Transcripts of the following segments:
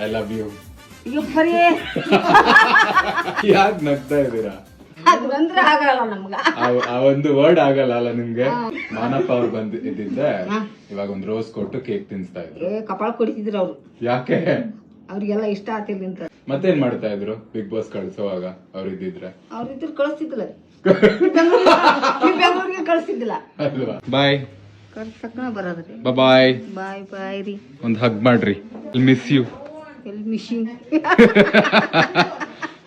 I love you. ಇಬ್ಬರಿ ಯಾಕೆ ನಗ್ತಾ ಇದ್ದೀರಾ? ಅದು ಬಂದ್ರೆ ಆಗಲ್ಲ ನಮ್ಗ. ಆ ಒಂದು ವರ್ಡ್ ಆಗಲ್ಲ ಅಲ್ಲ ನಿಮ್ಗೆ? ಮಾನಪ್ಪ ಅವ್ರು ಇದ್ದಿದ್ದೆ ಇವಾಗ ಒಂದ್ ರೋಸ್ ಕೊಟ್ಟು ಕೇಕ್ ತಿನ್ಸ್ತಾ ಇದ್ರು. ಕಪಾಳ ಕೊಡಿತಿದ್ರು ಅವ್ರು. ಯಾಕೆ? ಅವ್ರಿಗೆಲ್ಲ ಇಷ್ಟ ಆತಿರ್ಲಿ ಅಂತ. ಮತ್ತೇನ್ ಮಾಡ್ತಾ ಇದ್ರು ಬಿಗ್ ಬಾಸ್ ಕಳ್ಸೋವಾಗ ಅವ್ರು ಇದ್ದಿದ್ರೆ? ಅವ್ರಿದ್ರು ಕಳಿಸ್ತಿದ್ದಿಲ್ಲ, ಬೆಂಗಳೂರಿಗೆ ಕಳಿಸ್ತಿದ್ದಿಲ್ಲ ಅಲ್ವಾ? ಬಾಯ್. ಕಳ್ಸಕ್ನ ಬರೋದ್ರಿ. ಬಾಯ್. ಬಾಯ್ ಬಾಯ್ ರೀ. ಒಂದ್ ಹಗ್ ಮಾಡ್ರಿ. Miss you. ಎಲ್ಲಿ ಮಿಷಿಂಗ್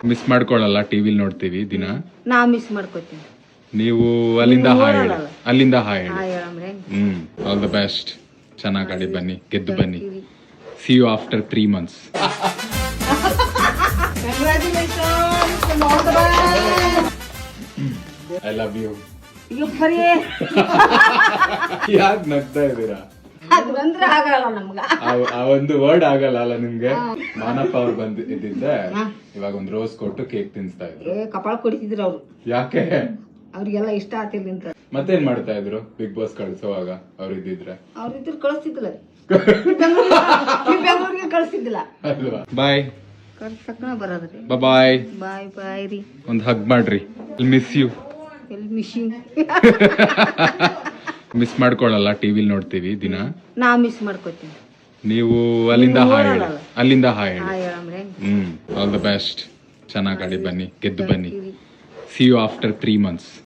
ಮಿಸ್ ಮಾಡ್ಕೊಳಲ್ಲ, ಟಿವಿಲ್ ನೋಡ್ತೀವಿ ದಿನ. ನಾ ಮಿಸ್ ಮಾಡ್ಕೋತೀನಿ. ನೀವು ಅಲ್ಲಿಂದ ಹಾಯ್ ಹೇಳಿ. ಅಲ್ಲಿಂದ ಹಾಯ್ ಹೇಳಿ. ಹೇಳಮ್ರೆ. All the best. ಚೆನ್ನಾಗಿ ಆಡಿ ಬನ್ನಿ, ಗೆದ್ದು ಬನ್ನಿ. See you after 3 months. I love you. ಇಬ್ಬರಿ ಯಾಕೆ ನಗ್ತಾ ಇದ್ದೀರಾ? ಅದು ಬಂದ್ರೆ ಆಗಲ್ಲ ನಮ್ಗ. ಆ ಒಂದು ವರ್ಡ್ ಆಗಲ್ಲ ಅಲ್ಲ ನಿಮ್ಗೆ? ಮಾನಪ್ಪ ಅವ್ರು ಇದ್ದಿದ್ದೆ ಇವಾಗ ಒಂದ್ ರೋಸ್ ಕೊಟ್ಟು ಕೇಕ್ ತಿನ್ಸ್ತಾ ಇದ್ರು. ಕಪಾಳ ಕೊಡಿತಿದ್ರು ಅವ್ರು. ಯಾಕೆ? ಅವ್ರಿಗೆಲ್ಲ ಇಷ್ಟ ಆತಿರ್ಲಿ ಅಂತ. ಮತ್ತೇನ್ ಮಾಡ್ತಾ ಇದ್ರು ಬಿಗ್ ಬಾಸ್ ಕಳ್ಸೋವಾಗ ಅವ್ರು ಇದ್ದಿದ್ರೆ? ಅವ್ರಿದ್ರು ಕಳಿಸ್ತಿದ್ದಿಲ್ಲ, ಬೆಂಗಳೂರಿಗೆ ಕಳಿಸ್ತಿದ್ದಿಲ್ಲ ಅಲ್ವಾ? ಬಾಯ್. ಕಳ್ಸಕ್ನ ಬರೋದ್ರಿ. ಬಾಯ್. ಬಾಯ್ ಬಾಯ್ ರೀ. ಒಂದ್ ಹಗ್ ಮಾಡ್ರಿ. Miss you. ಎಲ್ಲಿ ಮಿಷಿಂಗ್ ಮಿಸ್ ಮಾಡ್ಕೊಳಲ್ಲ, ಟಿವಿಲ್ ನೋಡ್ತೀವಿ ದಿನ. ನಾ ಮಿಸ್ ಮಾಡ್ಕೋತೀನಿ. ನೀವು ಅಲ್ಲಿಂದ ಹಾಯ್ ಹೇಳಿ. ಅಲ್ಲಿಂದ ಹಾಯ್ ಹೇಳಿ. ಹೇಳಮ್ರೆ. All the best. ಚೆನ್ನಾಗಿ ಆಡಿ ಬನ್ನಿ, ಗೆದ್ದು ಬನ್ನಿ. See you after 3 months.